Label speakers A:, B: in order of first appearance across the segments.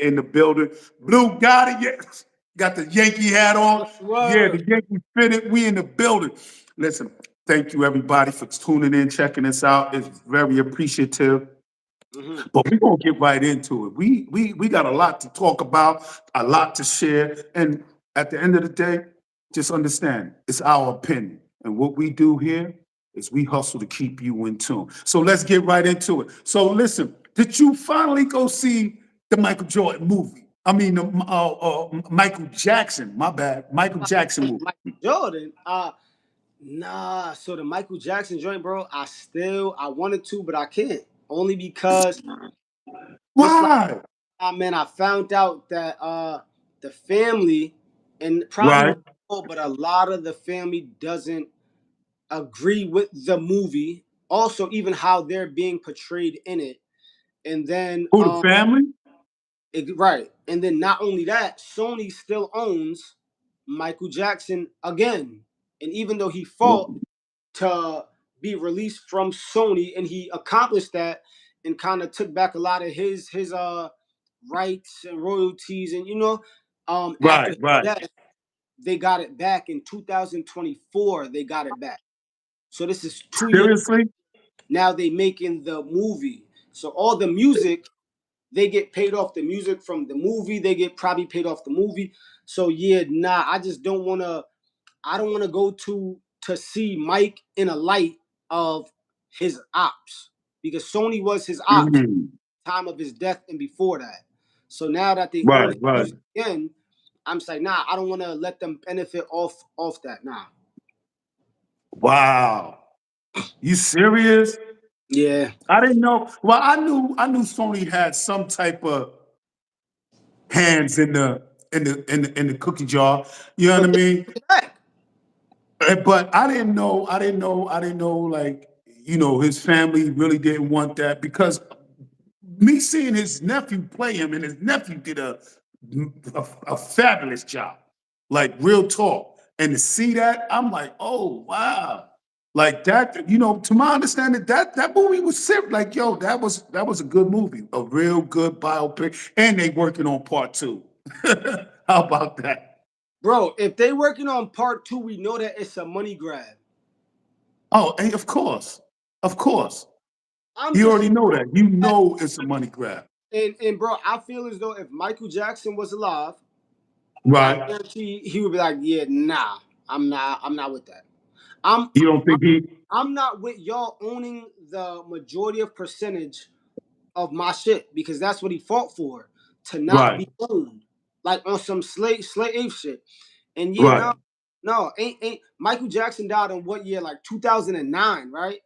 A: in the building. Blue got it. Yes. Got the Yankee hat on. Yeah, the
B: Word.
A: Yankee fitted. We in the building. Listen, thank you everybody for tuning in, checking us out. It's very appreciative.
B: Hmm.
A: But we're gonna get right into it. We got a lot to talk about, a lot to share. And at the end of the day, just understand it's our opinion. And what we do here is we hustle to keep you in tune. So let's get right into it. So listen, did you finally go see the Michael Jordan movie? I mean, Michael Jackson. My bad, Michael Jackson movie.
B: Michael Jordan. Nah. So the Michael Jackson joint, bro. I wanted to, but I can't. Only because it's like,
A: Why?
B: man, I found out that the family, and probably
A: Right.
B: not all, but a lot of the family doesn't agree with the movie. Also, even how they're being portrayed in it. And then
A: Who the family?
B: right. And then not only that, Sony still owns Michael Jackson again. And even though he fought to be released from Sony, and he accomplished that and kind of took back a lot of his rights and royalties, and after
A: Right.
B: his
A: Right.
B: death, they got it back in 2024. They got it back. So this is 2 years
A: Seriously?
B: now. They making the movie. So all the music, they get paid off the music from the movie. They get probably paid off the movie. So yeah, nah, I just don't want to. I don't want to go to see Mike in a light of his ops, because Sony was his ops
A: Mhm.
B: time of his death and before that. So now that they own
A: Right.
B: his
A: Right.
B: music again, I'm just like, nah, I don't want to let them benefit off that. Nah.
A: Wow. You serious?
B: Yeah.
A: I didn't know. Well, I knew Sony had some type of hands in the cookie jar. You know what I
B: But they
A: mean?
B: took it back.
A: But I didn't know like, his family really didn't want that because me seeing his nephew play him and his nephew did a fabulous job. Like real talk. And to see that, I'm like, oh wow. Like that, to my understanding, that movie was serious. Like, yo, that was a good movie, a real good biopic. And they working on part two. How about that?
B: Bro, if they working on part two, we know that it's a money grab.
A: Oh, and of course. Of course.
B: I'm
A: You
B: just
A: already know that. You know it's a money grab.
B: and bro, I feel as though if Michael Jackson was alive, I
A: Right.
B: guarantee he would be like, yeah, nah, I'm not with that. I'm
A: You don't
B: I'm
A: think he
B: I'm not with y'all owning the majority of percentage of my shit, because that's what he fought for, to not
A: right,
B: be owned, like on some slave shit. And yeah,
A: right,
B: no, ain't Michael Jackson died in what year? Like 2009, right?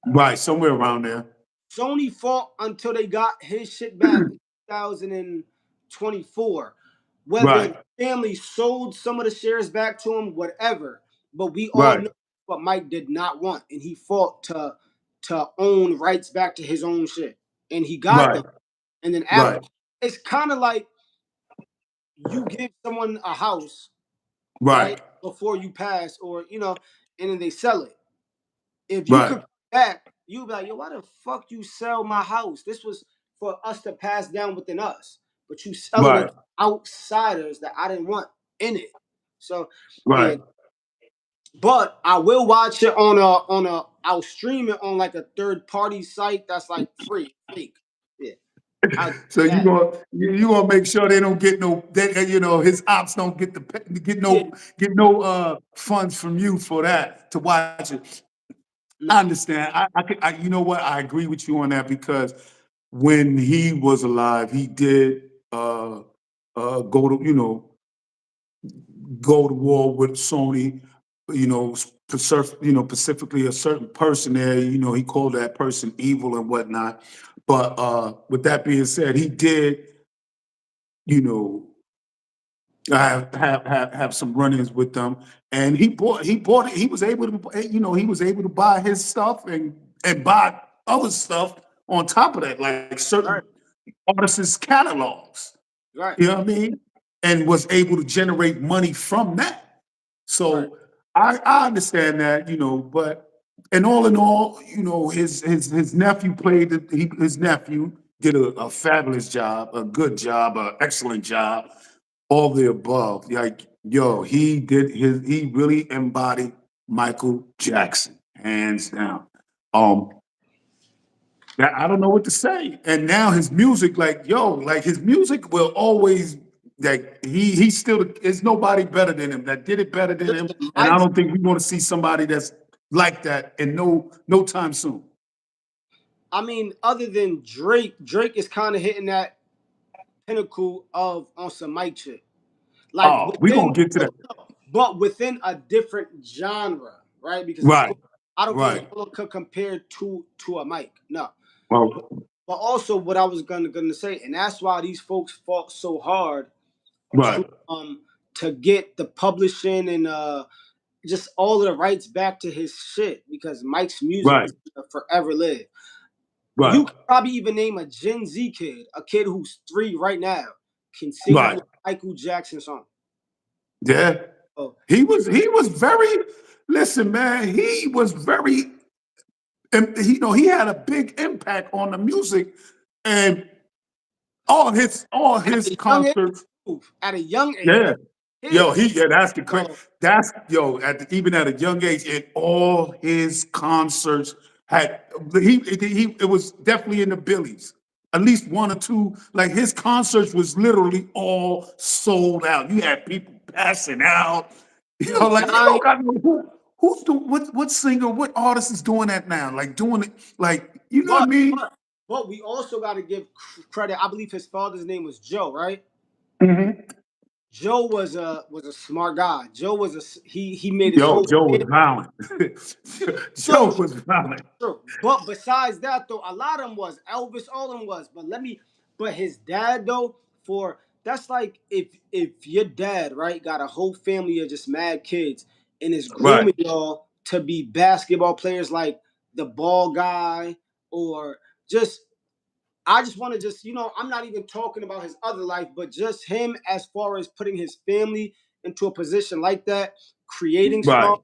A: right, somewhere around there.
B: Sony fought until they got his shit back in 2024. Whether
A: Right,
B: the family sold some of the shares back to him, whatever. But we all
A: right,
B: know what Mike did not want, and he fought to own rights back to his own shit, and he got
A: right,
B: them. And then after,
A: right,
B: it's kind of like you give someone a house, right,
A: right,
B: before you pass, or and then they sell it. If you
A: right,
B: could come back, you'd be like, yo, why the fuck you sell my house? This was for us to pass down within us. But you selling it
A: right,
B: to outsiders that I didn't want in it. So yeah.
A: right.
B: But I will watch it on a I'll stream it on like a third party site that's like free, fake. Yeah. I'll do
A: So you
B: that.
A: gonna you gonna make sure they don't get no his ops don't get
B: Yeah.
A: get no funds from you for that to watch it. I
B: Nah.
A: understand. You know what? I agree with you on that because when he was alive, he did go to go to war with Sony, specifically a certain person there, he called that person evil and whatnot. But with that being said, he did, you know, have some run-ins with them, and he bought it. He was able to, he was able to buy his stuff and buy other stuff on top of that, like certain
B: Right.
A: artists' catalogs.
B: Right.
A: You know what I mean? And was able to generate money from that.
B: Right.
A: So I understand that, but in all, his nephew played his nephew. did a fabulous job, a good job, an excellent job, all the above. Like, yo, he really embodied Michael Jackson, hands down. Um, I don't know what to say. And now his music, like, yo, like his music will always, like, he still there's nobody better than him that did it better than him.
B: Listen,
A: And I
B: Mike's.
A: don't think we want to see somebody that's like that in no time soon.
B: I mean, other than Drake, Drake is kind of hitting that pinnacle of on some Mike shit. Like
A: Oh, we gonna
B: within,
A: get to that.
B: but within a different genre, right? Because of
A: Right,
B: course, I don't think
A: right.
B: Yellow could compare to a Mike. No, but,
A: Well,
B: but also what I was gonna say, and that's why these folks fought so hard
A: right,
B: to get the publishing and just all of the rights back to his shit because Mike's music
A: right,
B: is gonna forever live. You
A: right,
B: could probably even name a Gen Z kid, a kid who's 3 right now, can sing you
A: right.
B: a Michael Jackson song.
A: Yeah.
B: Oh,
A: He was very, listen, man, he was very, and he had a big impact on the music and all his
B: at a young age,
A: concerts.
B: at a young age,
A: Yeah.
B: kid.
A: Yo, that's the crazy.
B: So
A: Even at a young age, and all his concerts had it was definitely in the Billies. At least one or two, like his concerts was literally all sold out. You had people passing out.
B: people
A: Like you
B: dying.
A: don't got no who's doing what singer, what artist is doing that now? Like doing it, like you know what I
B: But
A: mean?
B: but but we also got to give credit. I believe his father's name was Joe, right?
A: Mhm.
B: Joe was a smart guy. Joe was he made his
A: Yo,
B: whole
A: Joe was
B: family.
A: violent.
B: True,
A: Joe was violent.
B: true. But besides that, though, a lot of them was Elvis. All of them was. But his dad though, for that's like if your dad right got a whole family of just mad kids and is
A: Right.
B: grooming y'all to be basketball players like the ball guy or just I just want to just, I'm not even talking about his other life, but just him as far as putting his family into a position like that, creating
A: Right.
B: stars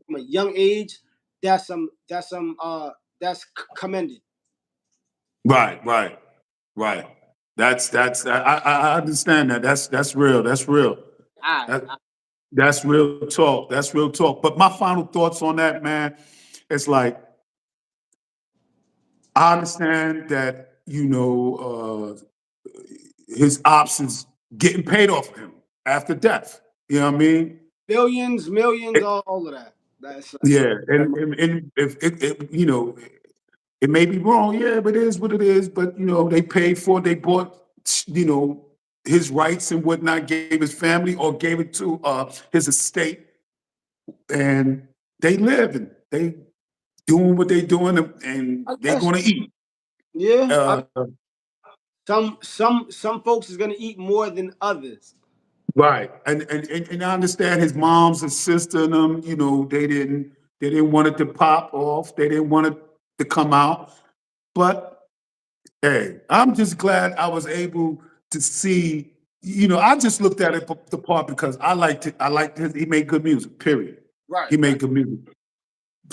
B: from a young age, that's commended.
A: Right, right, right. I understand that. That's real. That's real.
B: I,
A: That, that's real talk. That's real talk. But my final thoughts on that, man, it's like I understand that his options getting paid off of him after death. You know what I mean?
B: billions, millions,
A: It-
B: all of that. That's
A: yeah, and if it may be wrong, yeah, but it is what it is. But they paid for it. They bought, you know, his rights and whatnot, gave his family or gave it to his estate, and they live and they doing what they doing, and
B: I
A: they
B: guess.
A: gonna eat.
B: Yeah.
A: Uh,
B: Some folks is gonna eat more than others.
A: right, and I understand his mom's and sister and them. They didn't want it to pop off. They didn't want it to come out, but hey, I'm just glad I was able to see. I just looked at it the part because I liked it. I liked his. He made good music. Period.
B: Right,
A: He
B: right.
A: made good music.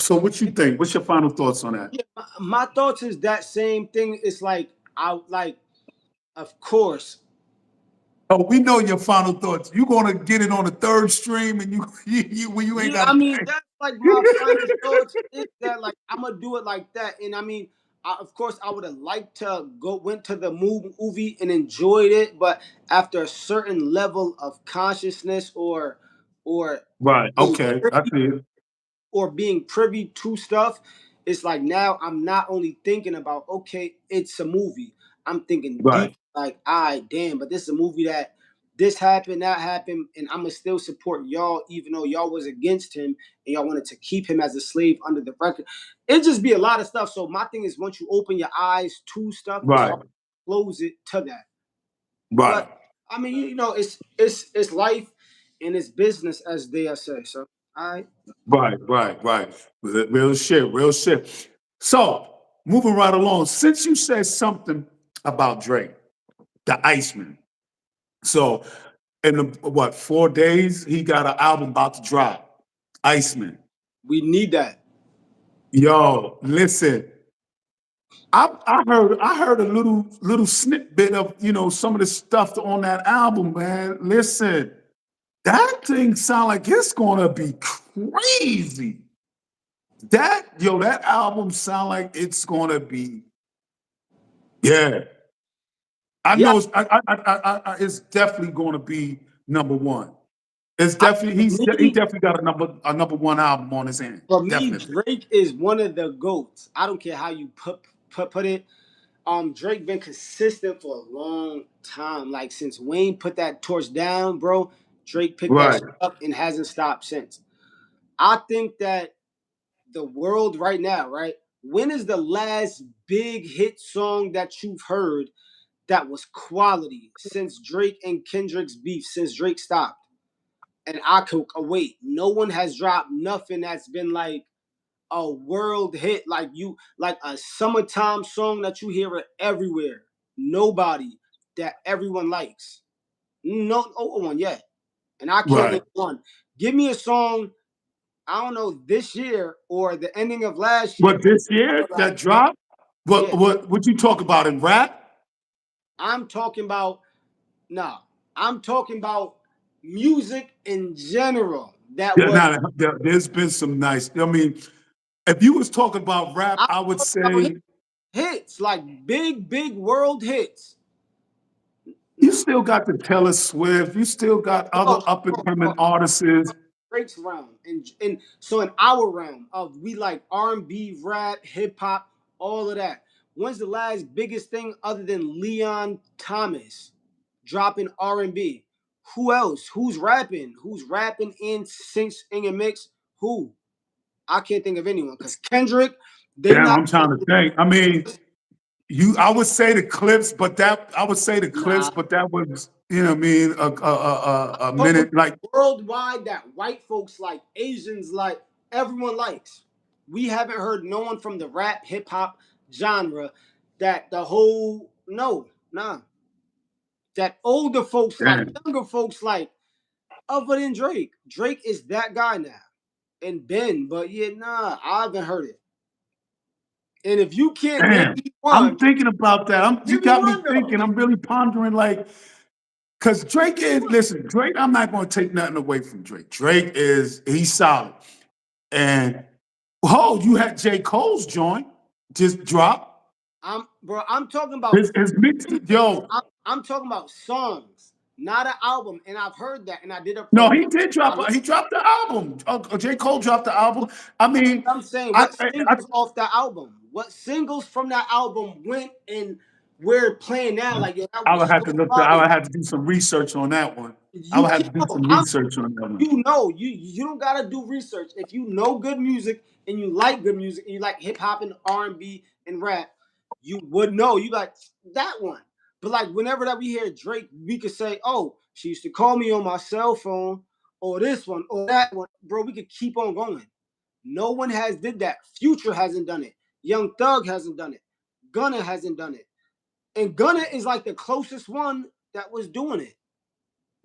A: So, what you think? What's your final thoughts on that?
B: Yeah, my thoughts is that same thing. It's like I like, of course.
A: Oh, we know your final thoughts. You're gonna get it on the third stream, and when you ain't
B: Yeah,
A: got
B: I
A: to
B: mean
A: pay.
B: that's like my final thoughts is that like I'm gonna do it like that, and I mean, of course, I would have liked to went to the movie and enjoyed it, but after a certain level of consciousness or
A: Right.
B: being
A: Okay. I
B: privy
A: see it.
B: or being privy to stuff, it's like now I'm not only thinking about okay, it's a movie. I'm thinking
A: Right.
B: deep, like, I damn, but this is a movie that this happened, that happened, and I'm gonna still support y'all, even though y'all was against him and y'all wanted to keep him as a slave under the record. It just be a lot of stuff. So my thing is, once you open your eyes to stuff, it's
A: Right.
B: hard to close it to that.
A: Right.
B: But I mean, it's life and it's business, as they say. So I
A: Right. Right. Right. Real shit. Real shit. So, moving right along. Since you said something about Drake, the Iceman. So, in the what 4 days, he got an album about to drop. Iceman.
B: we need that.
A: Yo, listen. I heard a little snippet of some of the stuff on that album, man. Listen, that thing sound like it's gonna be crazy. That album sound like it's gonna be, yeah. I
B: Yeah,
A: know it's definitely gonna be number one. It's
B: I,
A: definitely
B: for
A: he
B: me,
A: definitely got a number one album on his hand.
B: for me,
A: Definitely.
B: Drake is one of the goats. I don't care how you put it. Drake been consistent for a long time. Like since Wayne put that torch down, bro, Drake picked that
A: Right.
B: shit up and hasn't stopped since. I think that the world right now, right? When is the last big hit song that you've heard that was quality since Drake and Kendrick's beef, since Drake stopped? And I could wait. No one has dropped nothing that's been like a world hit, like a summertime song that you hear it everywhere. Nobody that everyone likes. No one yet. And I can't name
A: Right.
B: one. Give me a song, I don't know, this year or the ending of last year.
A: But this year
B: Like,
A: that dropped,
B: yeah,
A: what you talk about in rap?
B: I'm talking about nah. I'm talking about music in general. That
A: Yeah,
B: was
A: now there's been some nice. I mean, if you was talking about rap,
B: I'm
A: I would
B: talking about
A: say
B: hits, like big world hits.
A: you
B: Nah.
A: still got the Taylor Swift. You still got other
B: Bro,
A: up and coming
B: bro,
A: artists.
B: Drake's realm, and so in our realm of we like R&B, rap, hip hop, all of that. When's the last biggest thing other than Leon Thomas dropping R&B? Who else? Who's rapping? Who's rapping in syncs in a mix? Who? I can't think of anyone because Kendrick, they
A: Damn,
B: not
A: I'm trying to think. I mean, I would say the Clips, but
B: nah.
A: that was, what I mean, a
B: Talking
A: minute. Like,
B: worldwide that white folks like, Asians like, everyone likes. We haven't heard no one from the rap hip hop genre that the whole no, nah. That older folks like,
A: damn,
B: younger folks like, other than Drake. Drake is that guy now. And Ben, but yeah, nah, I haven't heard it. And if you can't name
A: damn.
B: me
A: I'm
B: one,
A: thinking about that. You
B: give me
A: got me
B: one though.
A: thinking. I'm really pondering, like, because Drake is, listen, Drake, I'm not going to take nothing away from Drake. He's solid. And, oh, you had J. Cole's joint just drop.
B: I'm talking about
A: His mix, yo.
B: I'm talking about songs, not an album. And I've heard that, and I did a
A: No,
B: program.
A: he did drop. He dropped the album. J. Cole dropped the album. I mean,
B: I'm saying,
A: I,
B: what
A: I
B: singles off that album? What singles from that album went and we're playing now? Like, yo, that
A: I
B: was
A: would have
B: so
A: to look. I
B: fire.
A: would have to do some research on that one. I
B: You
A: would have
B: can't.
A: to do
B: No,
A: some research on that one.
B: you don't gotta do research. If you know good music and you like good music and you like hip hop and R&B and rap, you would know. You like that one. But like whenever that we hear Drake, we could say, "Oh, she used to call me on my cell phone," or this one, or that one, bro. We could keep on going. No one has did that. Future hasn't done it. Young Thug hasn't done it. Gunna hasn't done it. And Gunna is like the closest one that was doing it.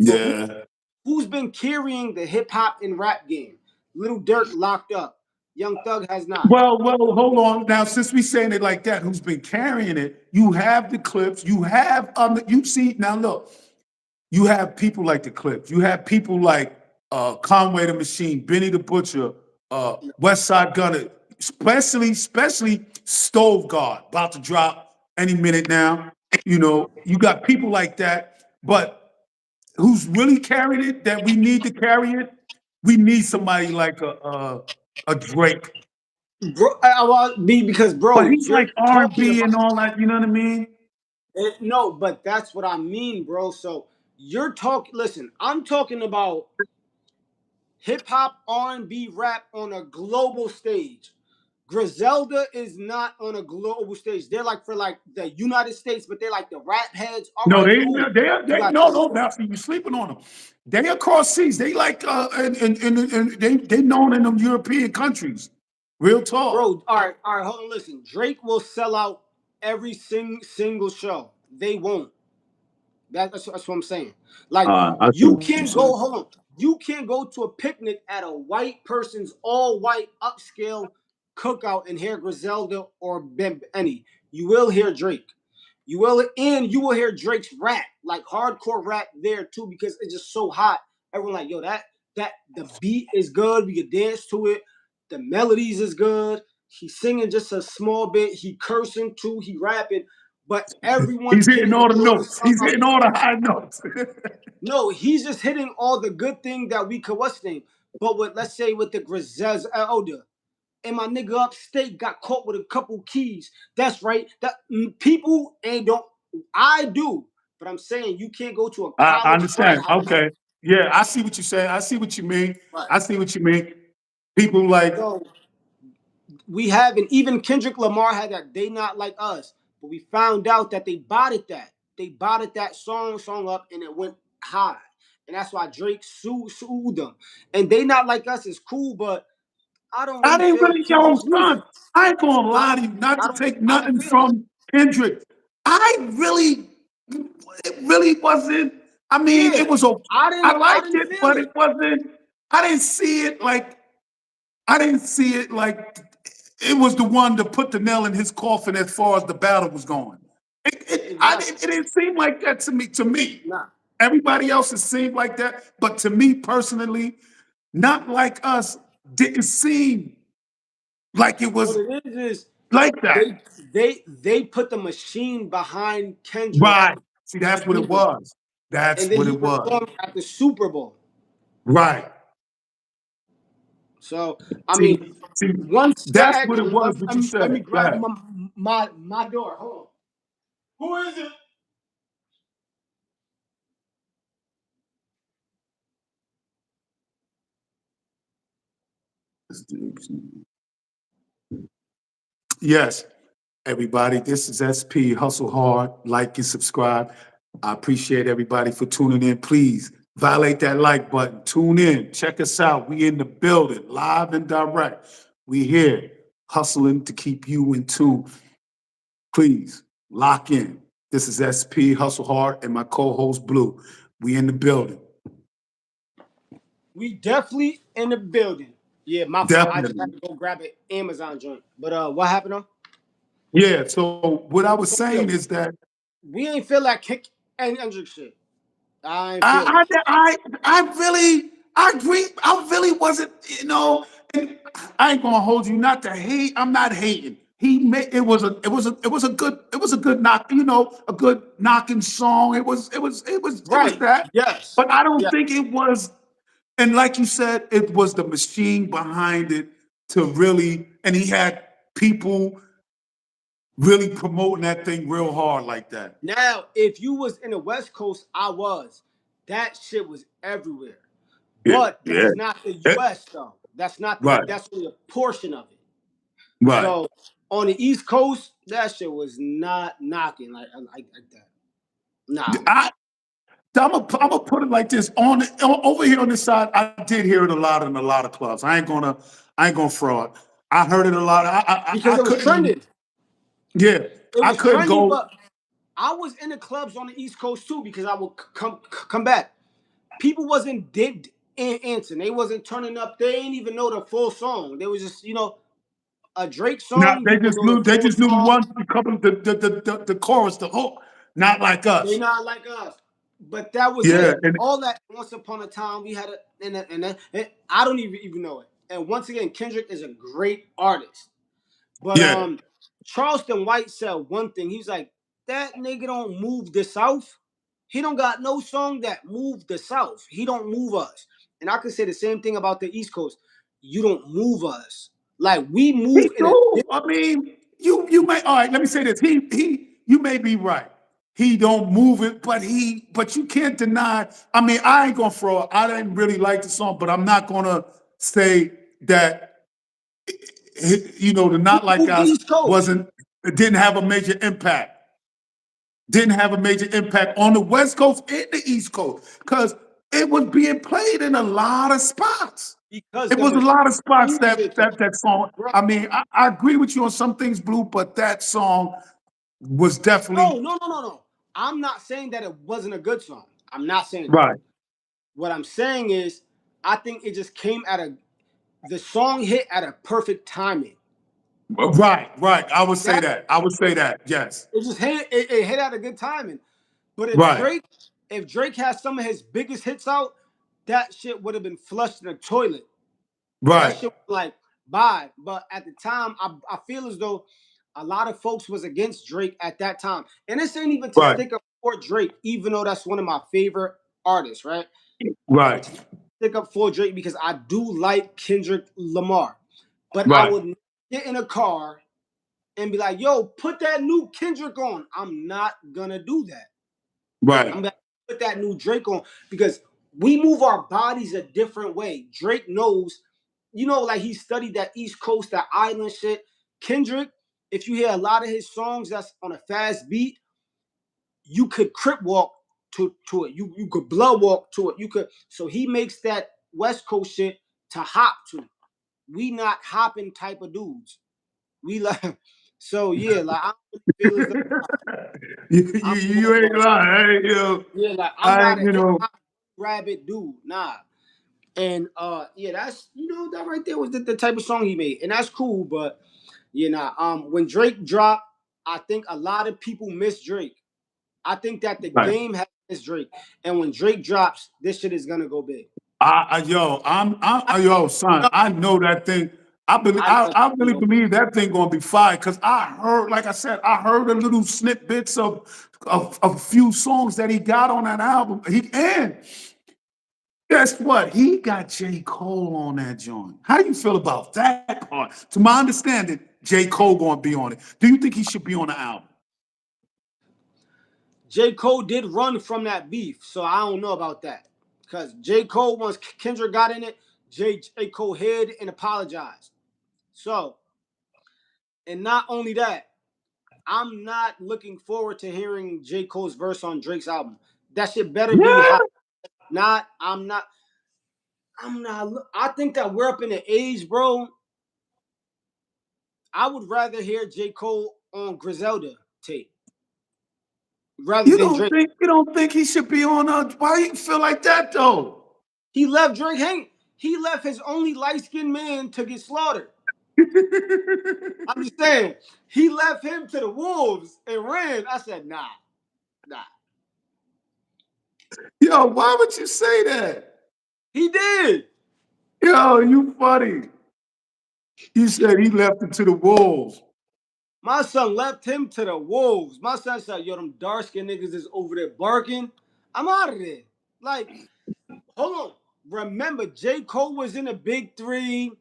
B: But
A: Yeah.
B: who's been carrying the hip hop and rap game? Little Dirk locked up. Young Thug has not.
A: Well, hold on. Now, since we saying it like that, who's been carrying it? You have the Clips. You have you see now. Look, you have people like the Clips. You have people like Conway the Machine, Benny the Butcher, West Side Gunner, especially Stove Guard, about to drop any minute now. You got people like that, but who's really carrying it? That we need to carry it. We need somebody like a Drake,
B: Bro, I want be because
A: but
B: bro,
A: he's
B: you're
A: like R and
B: talking
A: B
B: about
A: and all that. You know what I mean?
B: it, no, but that's what I mean, bro. So you're talking. Listen, I'm talking about hip hop, R&B, rap on a global stage. Griselda is not on a global stage. They're like for like the United States, but they're like the rap heads. All
A: No,
B: right,
A: they
B: cool. You
A: they
B: got
A: no. Now see, you sleeping on them. They across seas. They like and they known in them European countries. Real talk.
B: bro. All right. Hold on. Listen, Drake will sell out every single show. They won't. That's what I'm saying. Like
A: I see
B: you
A: what you're
B: can't
A: saying.
B: go. Hold on. You can't go to a picnic at a white person's all white upscale cookout and hear Griselda or Benny. You will hear Drake. You will hear Drake's rap, like hardcore rap there too, because it's just so hot. Everyone like, yo, that the beat is good. We can dance to it. The melodies is good. He's singing just a small bit. He cursing too. He rapping, but everyone
A: He's
B: can
A: hitting all the
B: enjoy the
A: notes. He's
B: song.
A: hitting all the high notes.
B: No, he's just hitting all the good thing that we could what's name. But with let's say with the Grisel's Elder and my nigga upstate got caught with a couple keys. That's right. That people ain't don't. I do, but I'm saying you can't go to a
A: I
B: college frat
A: understand.
B: house.
A: Okay. Yeah, I see what you're saying. I see what you mean.
B: Right.
A: I see what you mean. People like
B: So we have, and even Kendrick Lamar had that. They not like us, but we found out that they botted that. They botted that song up, and it went high, and that's why Drake sued them. And they not like us is cool, but I don't
A: I
B: really
A: didn't
B: feel
A: really, yo,
B: Kendrick's
A: son,
B: music.
A: I ain't gonna lie to you, not
B: I
A: to
B: don't.
A: take
B: I don't
A: nothing
B: feel it.
A: from Kendrick. It really wasn't, I mean,
B: Yeah,
A: it was okay. I
B: I
A: liked
B: didn't
A: it,
B: feel
A: but
B: it.
A: it wasn't, I didn't see it like, I didn't see it like it was the one to put the nail in his coffin as far as the battle was going.
B: Exactly.
A: It didn't seem like that to me. To me,
B: Nah.
A: everybody else it seemed like that, but to me personally, not like us, didn't seem like it
B: What
A: was
B: it is
A: like that.
B: they put the machine behind Kendrick
A: Right. See,
B: for
A: that's what it
B: music,
A: was. That's
B: and then
A: what
B: he
A: it was.
B: performed at the Super Bowl.
A: Right.
B: So I
A: See,
B: mean,
A: see,
B: once
A: that's what it
B: actually
A: was. What you
B: let
A: said.
B: me
A: Go
B: grab
A: ahead.
B: my door. Hold on. Who is it?
A: Yes, everybody. This is SP Hustle Hard. Like and subscribe. I appreciate everybody for tuning in. Please violate that like button. Tune in. Check us out. We in the building, live and direct. We here, hustling to keep you in tune. Please lock in. This is SP Hustle Hard and my co-host Blue. We in the building.
B: We definitely in the building. Yeah, my fault. I just had
A: Definitely.
B: to go grab an Amazon joint. But what happened though?
A: Yeah. So what I was
B: So yo,
A: saying is that
B: we ain't feel that kick and Kendrick shit. I ain't feel it.
A: I, I, I agree. I really wasn't, and I ain't gonna hold you not to hate. I'm not hating. He made it was a good knock, a good knocking song. It was
B: Right.
A: that.
B: Yes.
A: But I don't
B: Yeah.
A: think it was, and like you said, it was the machine behind it to really, and he had people really promoting that thing real hard like that.
B: Now, if you was in the West Coast, I was. That shit was everywhere.
A: Yeah,
B: But
A: yeah.
B: that's not the
A: Eh,
B: US though. That's not the
A: right,
B: that's only a portion of it.
A: right.
B: So on the East Coast, that shit was not knocking like that. Nah.
A: I, I'm gonna put it like this. Over here on this side, I did hear it a lot in a lot of clubs. I ain't gonna fraud. I heard it a lot.
B: Because
A: I
B: it was
A: couldn't.
B: trending.
A: Yeah,
B: It
A: I
B: was
A: couldn't
B: trendy,
A: go.
B: but I was in the clubs on the East Coast too because I would come back. People wasn't digged in answering. They wasn't turning up. They ain't even know the full song. They was just, a Drake
A: Now
B: song. You would know the
A: they
B: full
A: just knew the
B: song.
A: one becoming the chorus, the hook. Not like
B: They
A: us.
B: not like us. But that was
A: Yeah,
B: it.
A: and
B: All that once upon a time we had and I don't even know it. And once again, Kendrick is a great artist. But
A: yeah.
B: Charleston White said one thing. He's like, that nigga don't move the South. He don't got no song that move the South. He don't move us. And I could say the same thing about the East Coast. You don't move us. Like we
A: He
B: move in a
A: do. I mean, you may. All right, let me say this. You may be right. He don't move it, but you can't deny. I mean, I ain't gonna fraud. I didn't really like the song, but I'm not gonna say that the Not Like
B: move the
A: Us
B: East Coast.
A: wasn't. It didn't have a major impact. Didn't have a major impact on the West Coast and the East Coast because it was being played in a lot of spots.
B: Because
A: It
B: the
A: was a lot of spots
B: machine shit.
A: that song.
B: Bro,
A: I mean, I agree with you on some things, Blue, but that song was
B: no,
A: definitely
B: no, no, no, no. I'm not saying that it wasn't a good song. I'm not saying that.
A: right.
B: What I'm saying is, I think it just came at the song hit at a perfect timing.
A: Right. I would say
B: That
A: that. I would say that. Yes.
B: it just it hit at a good timing. But
A: Right.
B: If Drake had some of his biggest hits out, that shit would have been flushed in the toilet. That
A: Right.
B: shit was like bye. But at the time, I feel as though a lot of folks was against Drake at that time. And this ain't even to
A: Right.
B: stick up for Drake, even though that's one of my favorite artists, right?
A: Right.
B: It's stick up for Drake because I do like Kendrick Lamar. But I
A: Right.
B: would get in a car and be like, yo, put that new Kendrick on. I'm not gonna do that. I'm
A: Right.
B: gonna put that new Drake on because we move our bodies a different way. Drake knows, like he studied that East Coast, that island shit. Kendrick, if you hear a lot of his songs that's on a fast beat, you could crip walk to it. You could blood walk to it. You could so he makes that West Coast shit to hop to. We not hopping type of dudes. We like so yeah, like I don't really feel as though I'm
A: You
B: more of
A: ain't lying.
B: yeah, like I'm
A: I
B: not a
A: you
B: hip
A: know.
B: hop rabbit dude. Nah. And yeah, that's that right there was the type of song he made. And that's cool, but when Drake dropped, I think a lot of people miss Drake. I think that the
A: Right.
B: game has missed Drake. And when Drake drops, this shit is gonna go big.
A: Yo, son,
B: No,
A: I know that thing.
B: I know
A: I
B: you
A: really
B: know.
A: believe that thing gonna be fire because I heard, like I said, I heard a little snippets of a few songs that he got on that album. And guess what? He got J. Cole on that joint. How do you feel about that part? To my understanding, J. Cole gonna be on it. Do you think he should be on the album?
B: J. Cole did run from that beef, so I don't know about that. Because J. Cole, once Kendrick got in it, J. Cole hid and apologized. So, and not only that, I'm not looking forward to hearing J. Cole's verse on Drake's album. That shit better be
A: Yeah.
B: hot. Not, I'm not, I'm not. I think that we're up in the age, bro. I would rather hear J. Cole on Griselda tape rather than Drake.
A: You don't think he should be on why you feel like that though?
B: He left Drake hanging. He left his only light skinned man to get slaughtered. I'm just saying, he left him to the wolves and ran. I said, nah.
A: Yo, why would you say that?
B: He did.
A: Yo, you funny. He said he left it to the wolves.
B: My son left him to the wolves. My son said, yo, them dark skinned niggas is over there barking. I'm out of there. Like, hold on. Remember, J. Cole was in the big three.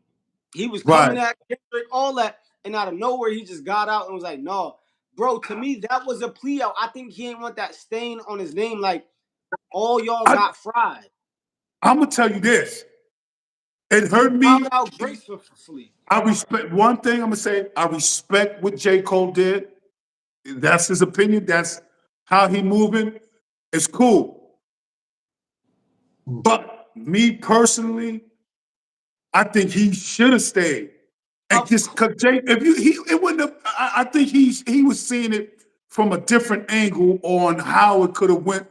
B: He was
A: Right.
B: coming at Kendrick, all that. And out of nowhere, he just got out and was like, no. Bro, to me, that was a plea out. I think he ain't want that stain on his name. Like, all y'all got fried.
A: I'm gonna tell you this. It hurt
B: Found
A: me.
B: out gracefully.
A: I respect one thing I'm gonna say. I respect what J. Cole did. That's his opinion. That's how he moving. It's cool. But me personally, I think he should have stayed. And
B: Of
A: just cause Jay, if you he it wouldn't have, I think he was seeing it from a different angle on how it could have went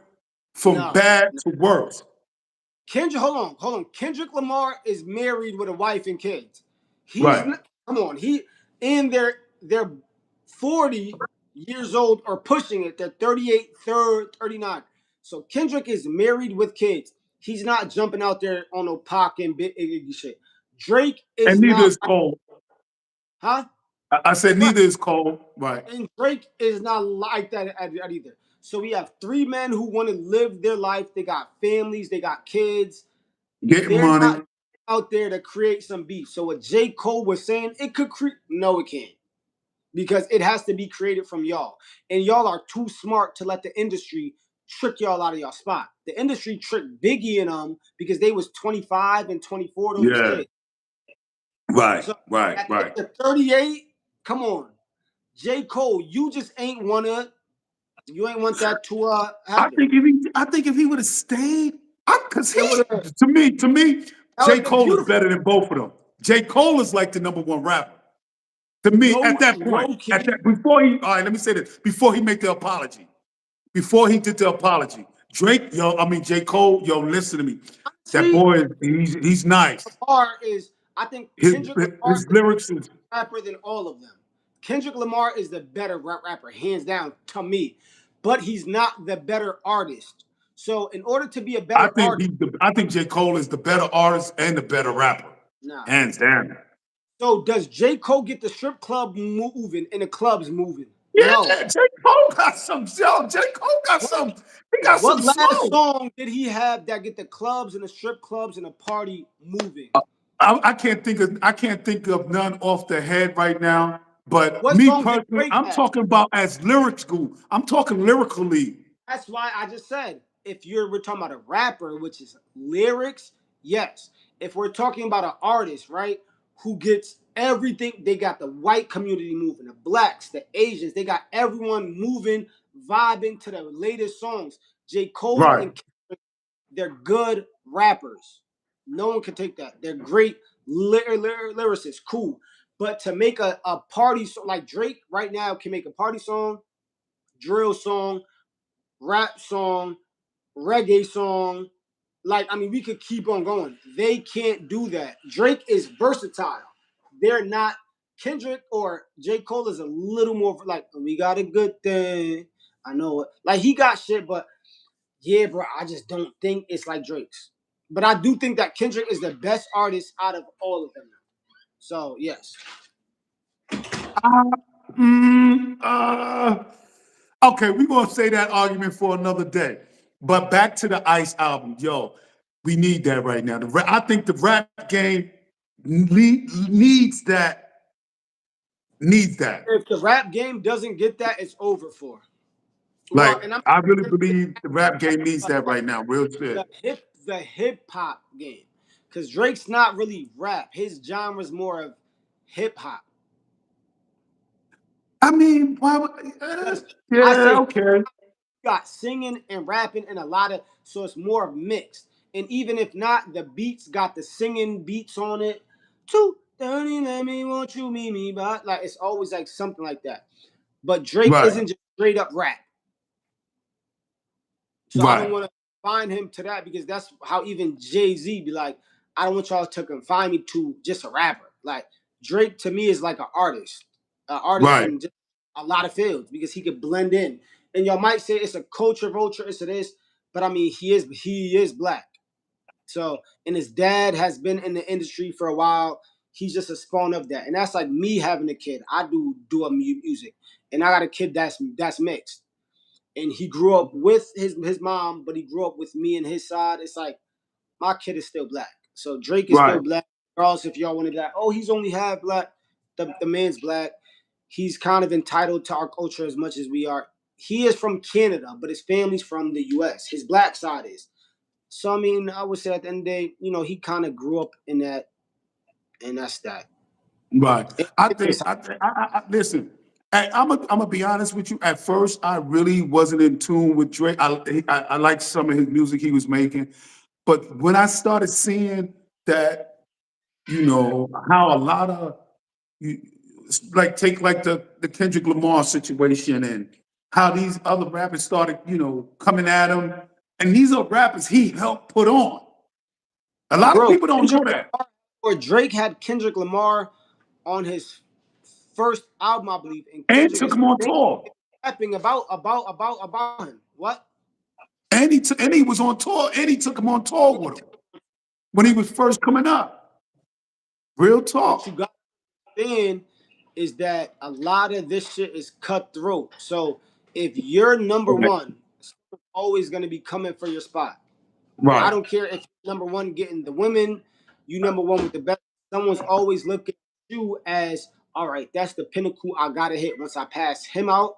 A: from
B: no.
A: bad to worse.
B: Kendrick, hold on. Kendrick Lamar is married with a wife and kids. He's
A: Right.
B: not, come on. He in they're 40 years old or pushing it. They're 38, 39. So Kendrick is married with kids. He's not jumping out there on no Pac and big shit. Drake
A: And
B: is
A: neither
B: not,
A: is Cole.
B: huh?
A: I said
B: Right.
A: neither is Cole. Right.
B: And Drake is not like that either. So we have three men who want to live their life. They got families, they got kids.
A: Getting
B: They're
A: money.
B: not out there to create some beef. So what J. Cole was saying, it could create. No, it can't. Because it has to be created from y'all. And y'all are too smart to let the industry trick y'all out of y'all spot. The industry tricked Biggie and them because they was 25 and 24. Those was
A: Yeah.
B: kids.
A: Right.
B: So
A: Right.
B: at
A: Right.
B: the 38, come on. J. Cole, you just ain't wanna, you ain't want that to happen.
A: I think if he would have stayed, because
B: It would have,
A: to me,
B: that would
A: J.
B: have been
A: Cole is
B: beautiful.
A: better than both of them. J. Cole is like the number one rapper. To me,
B: No,
A: at that point,
B: no, King.
A: before he, all right, let me say this, before he made the apology, before he did the apology, J. Cole, yo, listen to me. That
B: See,
A: boy, he's nice.
B: Lamar is I think
A: His
B: Kendrick Lamar
A: his lyrics is.
B: rapper than all of them. Kendrick Lamar is the better rapper, hands down, to me. But he's not the better artist. So in order to be a better artist,
A: I think J. Cole is the better artist and the better rapper.
B: nah.
A: Hands down.
B: So does J. Cole get the strip club moving and the clubs moving?
A: Yeah,
B: No.
A: J. Cole got some. Yo, J. Cole got
B: What,
A: some. He got some
B: what last
A: flow.
B: song did he have that get the clubs and the strip clubs and the party moving?
A: I can't think of none off the head right now. But
B: What
A: me
B: song did
A: personally,
B: Drake
A: I'm
B: have?
A: talking about as lyrical. I'm talking lyrically.
B: That's why I just said if we're talking about a rapper, which is lyrics, yes. If we're talking about an artist, right, who gets everything, they got the white community moving, the blacks, the Asians, they got everyone moving, vibing to the latest songs. J. Cole
A: Right.
B: and Kendrick, they're good rappers. No one can take that. They're great lyricists, cool. But to make a party song, like Drake right now can make a party song, drill song, rap song, reggae song. Like, I mean, we could keep on going. They can't do that. Drake is versatile. They're not. Kendrick or J. Cole is a little more like, we got a good thing. I know it. Like, he got shit, but yeah, bro, I just don't think it's like Drake's. But I do think that Kendrick is the best artist out of all of them. So, yes.
A: Uh, mm, uh, okay, we're gonna say that argument for another day. But back to the Ice album, yo, we need that right now. I think the rap game needs that. Needs that.
B: If the rap game doesn't get that, it's over for. Well,
A: Like,
B: and I'm
A: I really believe the rap game needs that right now. Real
B: the
A: shit.
B: hip hop game, because Drake's not really rap. His genre's more of hip hop.
A: I mean, why would?
B: Because I
A: Yeah,
B: say
A: okay.
B: got singing and rapping and a lot of, so it's more mixed. And even if not, the beats got the singing beats on it. 2:30, let me want you, me, but like it's always like something like that. But Drake
A: Right,
B: isn't just straight up rap. So I don't
A: right,
B: want to confine him to that because that's how even Jay-Z be like, I don't want y'all to confine me to just a rapper. Like Drake to me is like an artist
A: right,
B: in just a lot of fields because he could blend in. And y'all might say it's a culture vulture, it's this, but I mean he is black. So and his dad has been in the industry for a while. He's just a spawn of that, and that's like me having a kid. I do a music, and I got a kid that's mixed and he grew up with his mom, but he grew up with me and his side. It's like my kid is still black. So Drake is still
A: right,
B: black. Regardless if y'all want to be like, oh, he's only half black. The man's black. He's kind of entitled to our culture as much as we are. He is from Canada, but his family's from the US. His black side is. So I mean, I would say at the end of the day, he kind of grew up in that, and that's that.
A: right.
B: It is
A: Listen. I'm gonna be honest with you. At first, I really wasn't in tune with Drake. I liked some of his music he was making, but when I started seeing that, how a lot of you like take like the Kendrick Lamar situation and how these other rappers started, coming at him, and these are rappers he helped put on. A lot of
B: bro.
A: people don't know that.
B: Or Drake had Kendrick Lamar on his first album, I believe, and
A: And
B: Kendrick
A: took
B: is
A: him on tour.
B: rapping about him. What?
A: And he was on tour, and he took him on tour with him when he was first coming up. Real
B: What you
A: talk.
B: got in is that a lot of this shit is cutthroat. So if you're number
A: Okay.
B: one, someone's always gonna be coming for your spot. I
A: Right,
B: don't care if you're number one getting the women, you number one with the best. Someone's always looking at you as all right. That's the pinnacle I gotta hit. Once I pass him out,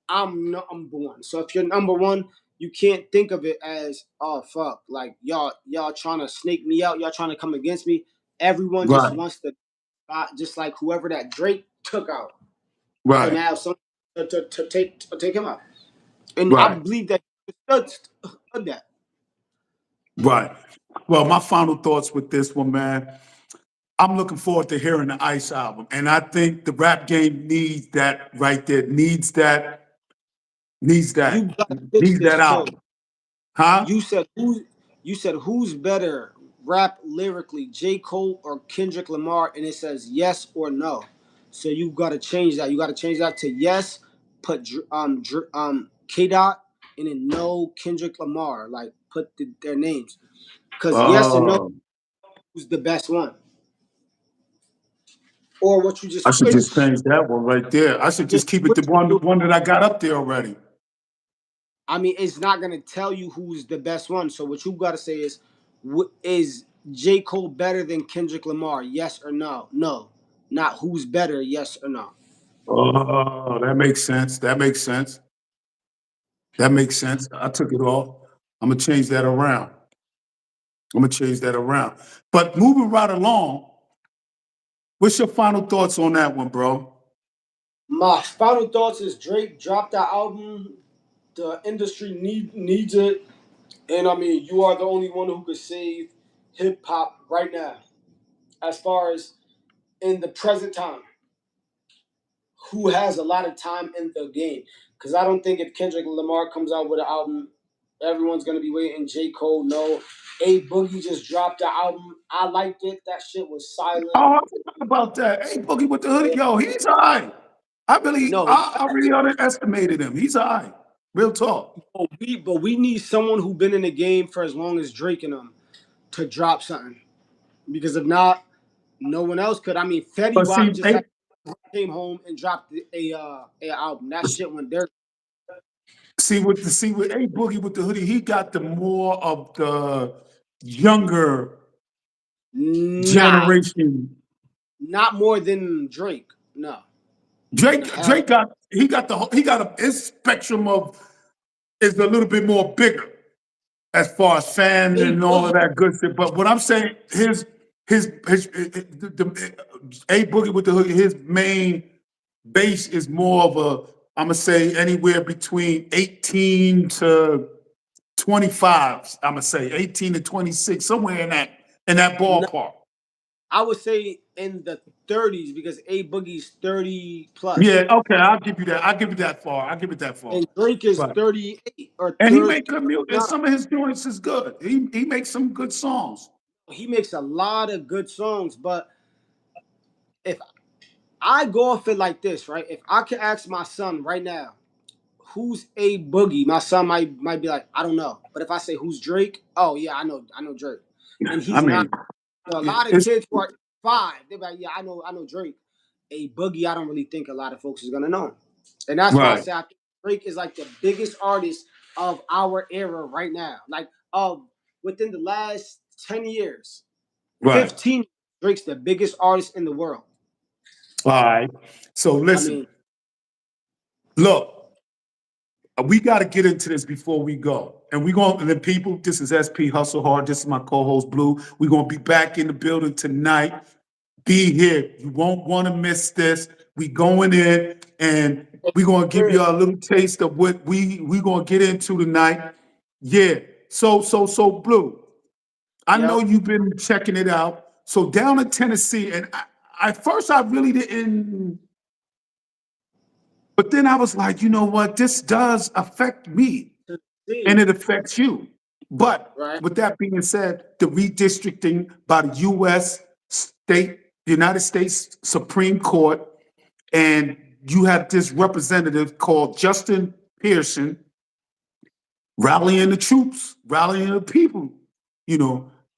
B: I'm number one. So if you're number one, you can't think of it as oh fuck, like y'all trying to snake me out, y'all trying to come against me. Everyone just
A: right,
B: wants to just like whoever that Drake took out. So
A: right,
B: now some to take him out, and I
A: right,
B: believe that he stood that.
A: right. Well, my final thoughts with this one, man. I'm looking forward to hearing the Ice album, and I think the rap game needs that right there. Needs
B: You
A: that,
B: got to fix
A: needs
B: this
A: that
B: too.
A: album, huh?
B: You said who's better? rap lyrically, J. Cole or Kendrick Lamar, and it says yes or no. So you gotta change that. You gotta change that to yes, put K Dot, and then no Kendrick Lamar. Like put their names, because yes and no,
A: Oh,
B: who's the best one, or what you
A: I
B: just
A: should
B: it's
A: just change that one right there. I should
B: just
A: just keep it
B: what
A: the one,
B: you
A: the
B: do.
A: one that I got up there already.
B: I mean, it's not gonna tell you who's the best one. So what you gotta say is, is J. Cole better than Kendrick Lamar? Yes or no? No, not who's better. Yes or no?
A: Oh, that makes sense. That makes sense. That makes sense. I took it off. I'm gonna change that around. I'm gonna change that around. But moving right along, what's your final thoughts on that one, bro?
B: My final thoughts is Drake dropped that album. The industry needs it, and I mean, you are the only one who could save hip hop right now, as far as in the present time. Who has a lot of time in the game? Because I don't think if Kendrick Lamar comes out with an album, everyone's gonna be waiting. J. Cole, no. A Boogie just dropped the album. I liked it. That shit was silent.
A: Oh, I forgot about that. Hey, Boogie with the hoodie, yo, he's all right. I really,
B: No,
A: I really underestimated him. He's all right. Real talk.
B: but we need someone who been in the game for as long as Drake and them to drop something. Because if not, no one else could. I mean, Fetty
A: But
B: Wap
A: see,
B: just
A: hey,
B: had came home and dropped a album. That shit went there.
A: see with A Boogie with the hoodie, he got the more of the younger
B: Nah,
A: generation.
B: not more than Drake. No, no hell.
A: He got his spectrum of is a little bit more bigger as far as fans
B: A
A: and all of
B: Boogie.
A: that good shit. But what I'm saying, A Boogie with the hoodie, his main base is more of a, I'm gonna say anywhere between 18 to 25. I'm gonna say 18 to 26, somewhere in that
B: No,
A: ballpark.
B: I would say in the 30s because A Boogie's 30
A: Yeah,
B: plus,
A: okay, I'll give you that. I'll give it that far. I'll give it that far.
B: and Drake is
A: But
B: 38 or
A: and he make
B: 30.
A: good music. And some of his joints is good. He makes some good songs.
B: He makes a lot of good songs, but if I go off it like this, right? If I could ask my son right now, who's A Boogie, my son might be like, I don't know. But if I say who's Drake, oh yeah, I know Drake, and
A: I
B: he's not.
A: mean,
B: A lot of
A: it's
B: kids who are 5, they're like, yeah, I know Drake. A Boogie, I don't really think a lot of folks is gonna know him, and that's why I
A: right,
B: say I think Drake is like the biggest artist of our era right now, like of within the last 10 years,
A: right.
B: 15. Drake's the biggest artist in the world.
A: All right. So
B: I
A: listen,
B: mean,
A: look, we got to get into this before we go. And we're going, and the people, this is SP Hustle Hard. This is my co-host Blue. We're going to be back in the building tonight. Be here. You won't want to miss this. We going in and we're going to give you a little taste of what we going to get into tonight. Yeah. So Blue, I know
B: yep.
A: you've been checking it out. So down in Tennessee, and at first I really didn't, but then I was like, you know what? This does affect me and
B: See,
A: it affects you. But
B: right?
A: with that being said, the redistricting by the United States Supreme Court, and you have this representative called Justin Pearson rallying the troops, rallying the people,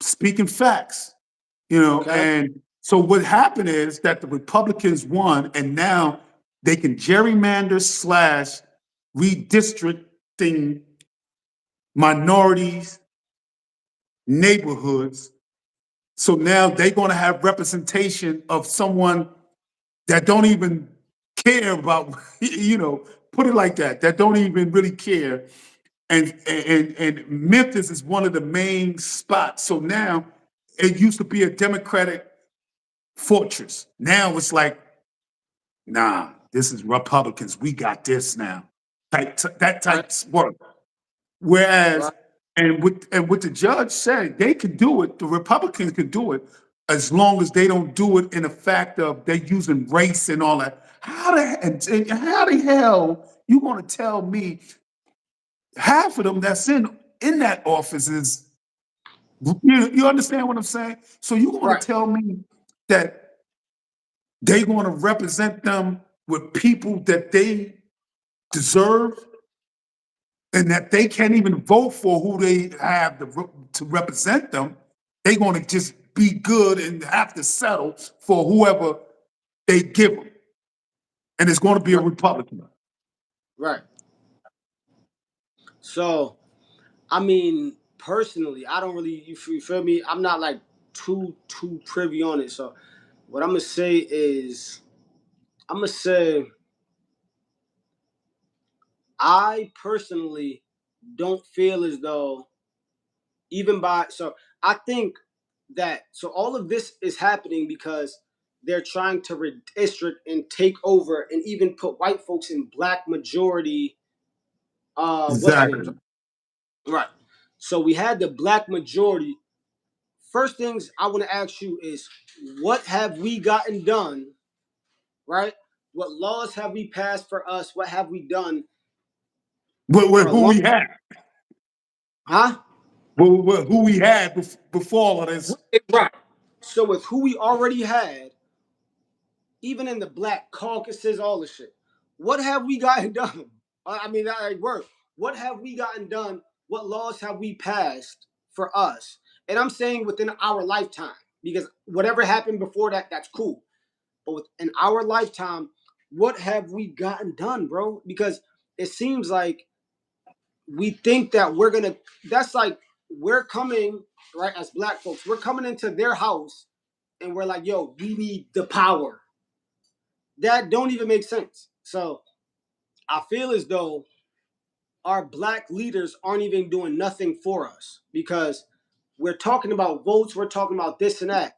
A: speaking facts,
B: Okay.
A: and so what happened is that the Republicans won, and now they can gerrymander slash redistricting minorities, neighborhoods. So now they're going to have representation of someone that don't even care about, put it like that don't even really care. And Memphis is one of the main spots. So now it used to be a Democratic fortress. Now it's like, nah, this is Republicans. We got this now. That
B: Right.
A: type work. Whereas,
B: Right.
A: and what the judge said, they could do it. The Republicans could do it as long as they don't do it in the fact of they're using race and all that. How the hell you want to tell me half of them that's in that office is You understand what I'm saying? So you want
B: Right.
A: to tell me that they want to represent them with people that they deserve and that they can't even vote for who they have to represent them. They're going to just be good and have to settle for whoever they give them. And it's going to be a
B: Right.
A: Republican.
B: Right. So, I mean, personally, I don't really, you feel me? I'm not like too privy on it. So, what I'm gonna say is, I'm gonna say, I personally don't feel as though even by so I think that so all of this is happening because they're trying to redistrict and take over and even put white folks in black majority what's the name?
A: Exactly.
B: Right. So we had the black majority. First things I want to ask you is what have we gotten done, right? What laws have we passed for us? What have we done for
A: With
B: a
A: who
B: long
A: we had,
B: huh?
A: with who we had before all of this.
B: Right. So with who we already had, even in the black caucuses, all this shit. What have we gotten done? I mean, that ain't work. What have we gotten done? What laws have we passed for us? And I'm saying within our lifetime, because whatever happened before that, that's cool. But within our lifetime, what have we gotten done, bro? Because it seems like we think that we're gonna. That's like we're coming right as black folks. We're coming into their house, and we're like, "Yo, we need the power." That don't even make sense. So I feel as though our black leaders aren't even doing nothing for us because we're talking about votes, we're talking about this and that.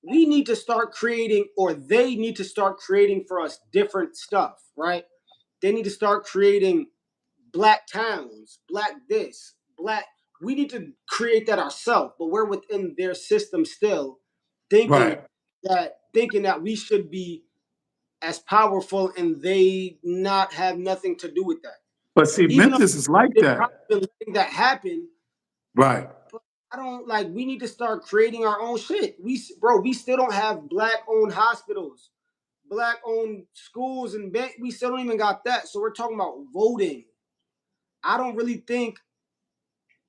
B: We need to start creating, or they need to start creating for us different stuff, right? They need to start creating black towns, black this, black. We need to create that ourselves, but we're within their system still, thinking
A: Right.
B: thinking that we should be as powerful and they not have nothing to do with that.
A: But see,
B: Even though
A: Memphis is like
B: they've probably
A: that.
B: been letting that happen,
A: Right.
B: but I don't like. We need to start creating our own shit. We still don't have black-owned hospitals, black-owned schools, and we still don't even got that. So we're talking about voting. I don't really think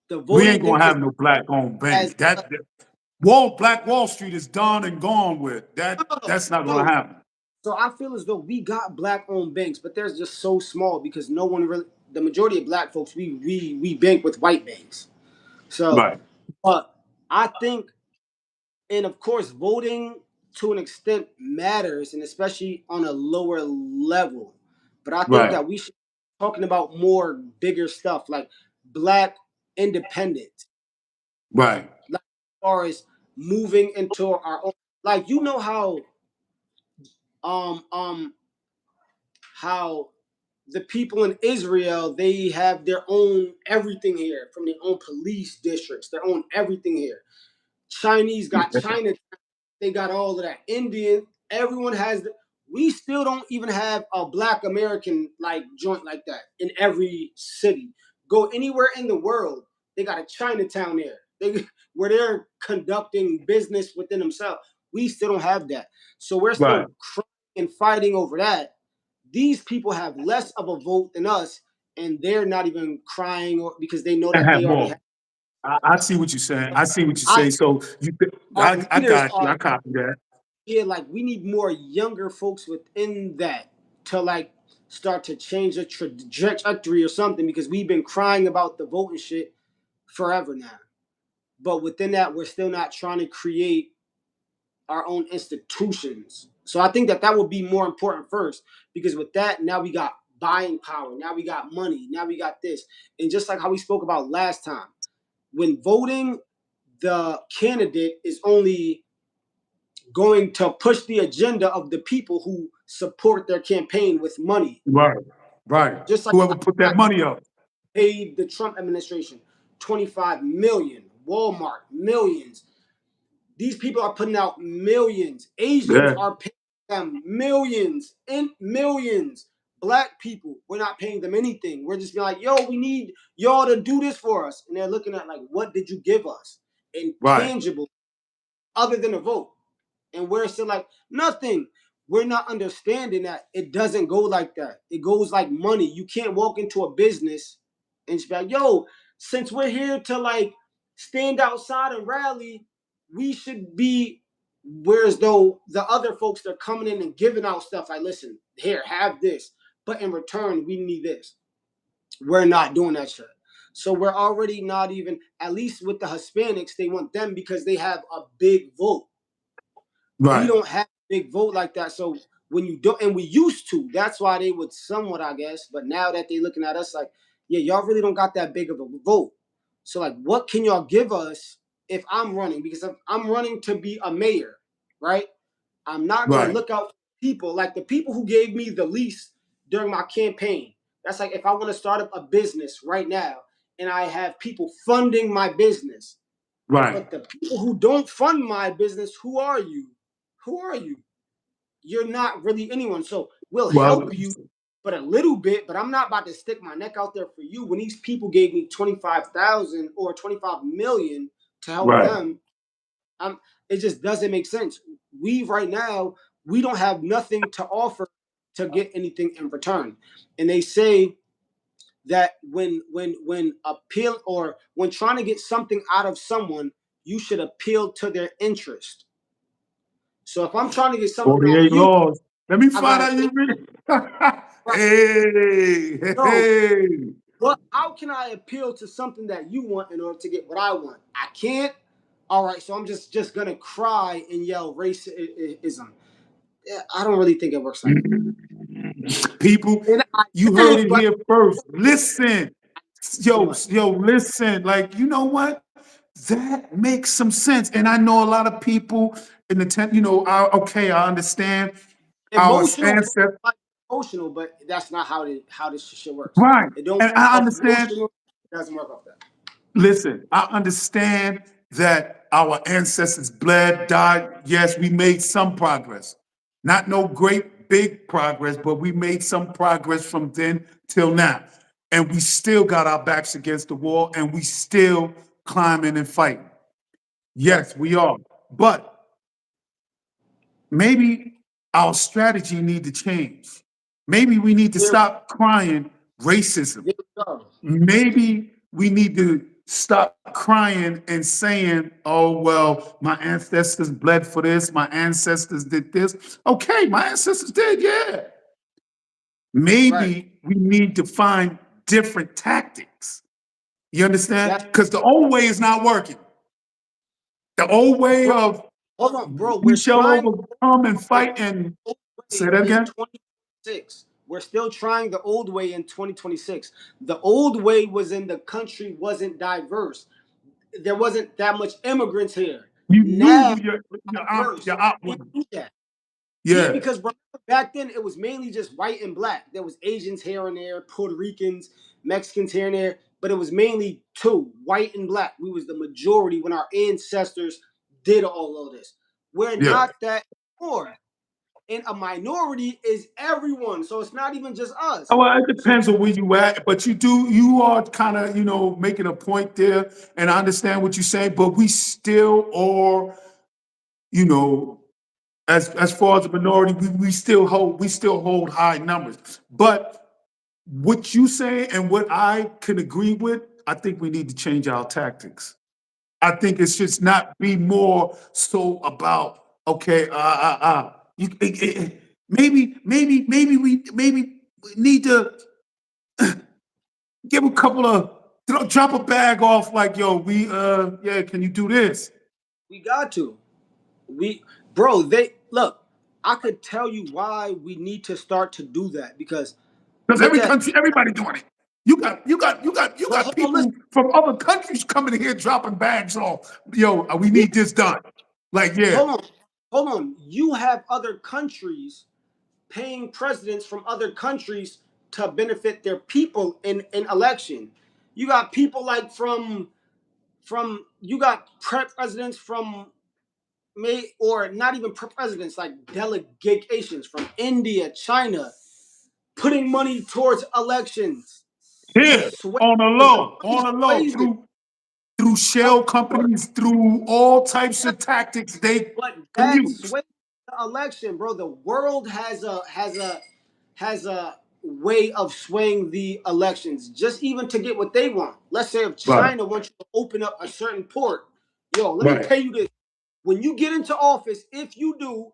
B: the
A: We
B: voting
A: ain't
B: thing
A: gonna
B: is
A: have no black-owned
B: as
A: bank. Black Wall Street is done and gone with.
B: no,
A: That's not gonna
B: no.
A: happen.
B: So I feel as though we got black-owned banks, but they're just so small because no one really. The majority of black folks, we bank with white banks. So,
A: Right.
B: but I think, and of course, voting to an extent matters, and especially on a lower level. But I think
A: Right.
B: that we should be talking about more bigger stuff like black independence,
A: Right.
B: like as far as moving into our own. Like you know um um how the people in Israel they have their own everything here, from their own police districts, their own everything here. Chinese got China. They got all of that. Indian, everyone has. We still don't even have a Black American like joint like that in every city. Go anywhere in the world, they got a Chinatown there. Where they're conducting business within themselves. We still don't have that. So we're
A: Right.
B: still crying and fighting over that. These people have less of a vote than us, and they're not even crying because they know
A: And
B: that
A: have
B: they already
A: more.
B: have.
A: I see what you're saying. I see what you're
B: I
A: saying. So
B: our
A: I
B: leaders
A: got you.
B: are
A: I copy that.
B: yeah, like we need more younger folks within that to like start to change the trajectory or something because we've been crying about the voting shit forever now. But within that, we're still not trying to create our own institutions. So I think that that would be more important first because with that, now we got buying power, now we got money, now we got this. And just like how we spoke about last time, when voting, the candidate is only going to push the agenda of the people who support their campaign with money.
A: Right. Right.
B: Just like
A: Whoever put that money up.
B: paid the Trump administration 25 million, Walmart millions. These people are putting out millions. Asians
A: Yeah.
B: are paying them millions and millions. Black people, we're not paying them anything. We're just being like, yo, we need y'all to do this for us. And they're looking at like, what did you give us?
A: Right.
B: intangible other than a vote. And we're still like, nothing. We're not understanding that it doesn't go like that. It goes like money. You can't walk into a business and just be like, yo, since we're here to like stand outside and rally, we should be, whereas though the other folks that are coming in and giving out stuff like, listen, here, have this. But in return, we need this. We're not doing that shit. So we're already not even, at least with the Hispanics, they want them because they have a big vote. We
A: Right.
B: don't have a big vote like that. So when you don't, and we used to, that's why they would somewhat, I guess. But now that they're looking at us like, yeah, y'all really don't got that big of a vote. So like, what can y'all give us if I'm running? Because if I'm running to be a mayor, right? I'm not going to
A: Right.
B: look out for people like the people who gave me the least during my campaign. That's like if I want to start up a business right now and I have people funding my business.
A: Right.
B: But the people who don't fund my business, who are you? Who are you? You're not really anyone. So we'll
A: Well,
B: help you, but a little bit. But I'm not about to stick my neck out there for you. When these people gave me 25,000 or 25 million to help
A: right.
B: them, it just doesn't make sense. We right now we don't have nothing to offer to get anything in return. And they say that when appeal or when trying to get something out of someone, you should appeal to their interest. So if I'm trying to get something out of
A: 48
B: you,
A: laws. Let me
B: I
A: find
B: gotta
A: out
B: say,
A: you read.
B: right,
A: Hey,
B: no,
A: hey.
B: but how can I appeal to something that you want in order to get what I want? I can't. All right, so I'm just gonna cry and yell racism. I don't really think it works like
A: People,
B: that. And I
A: you heard
B: did,
A: it
B: but
A: here first. Listen, yo,
B: what?
A: yo, listen. Like, you know what? That makes some sense. And I know a lot of people in the tent, okay, I understand our
B: Emotional,
A: ancestors.
B: emotional, but that's not how this shit works.
A: Right.
B: It don't
A: And I
B: work off
A: understand.
B: emotional. It doesn't work off that.
A: Listen, I understand that our ancestors bled, died. Yes, we made some progress. Not no great big progress, but we made some progress from then till now. And we still got our backs against the wall and we still climbing and fighting.
B: Right.
A: Yes, we are. But maybe our strategy need to change. Maybe we need to
B: There,
A: stop crying racism.
B: there we go.
A: Maybe we need to stop crying and saying, oh, well, my ancestors bled for this, my ancestors did this. Okay, my ancestors did, yeah.
B: Right.
A: Maybe we need to find different tactics. You understand?
B: That's
A: Because the old way is not working. The old way
B: bro.
A: of
B: Hold on, bro.
A: we
B: We're
A: shall
B: trying
A: overcome and
B: the
A: fight and
B: old
A: say
B: way
A: that
B: in
A: again.
B: 2026. We're still trying the old way in 2026. The old way was in the country wasn't diverse. There wasn't that much immigrants here.
A: You knew
B: Now
A: who
B: diverse.
A: your aunt
B: We
A: was.
B: can't do that. Yeah,
A: Yeah,
B: because bro, back then it was mainly just white and black. There was Asians here and there, Puerto Ricans, Mexicans here and there, but it was mainly two, white and black. We was the majority when our ancestors did all of this. We're
A: yeah.
B: not that anymore. And a minority is everyone. So it's not even just us.
A: Well, it
B: So
A: depends on where you at, but you are kind of, making a point there, and I understand what you're saying, but we still are, you know, as far as the minority, we still hold high numbers. But what you say and what I can agree with, I think we need to change our tactics. I think it's just not be more so about okay, maybe we need to give a couple of drop a bag off like yo, yeah, can you do this?
B: we got to. We bro, they look, I could tell you why we need to start to do that because
A: Because
B: look
A: every
B: at
A: country, everybody doing it. You
B: but
A: got
B: hold on, listen.
A: people from other countries coming in here dropping bags off. Yo, we
B: Yeah,
A: need this done. Like, yeah,
B: hold on. Hold on. You have other countries paying presidents from other countries to benefit their people in election. You got people like from you got presidents from may or not even presidents like delegations from India, China, putting money towards elections to
A: here
B: sway
A: on the
B: the
A: low,
B: money's
A: on the low
B: crazy.
A: through through shell companies, through all types of tactics, they
B: But that
A: commute.
B: sway the election, bro. The world has a way of swaying the elections, just even to get what they want. Let's say if
A: Right,
B: China wants you to open up a certain port, yo, let me
A: right,
B: pay you this. When you get into office, if you do,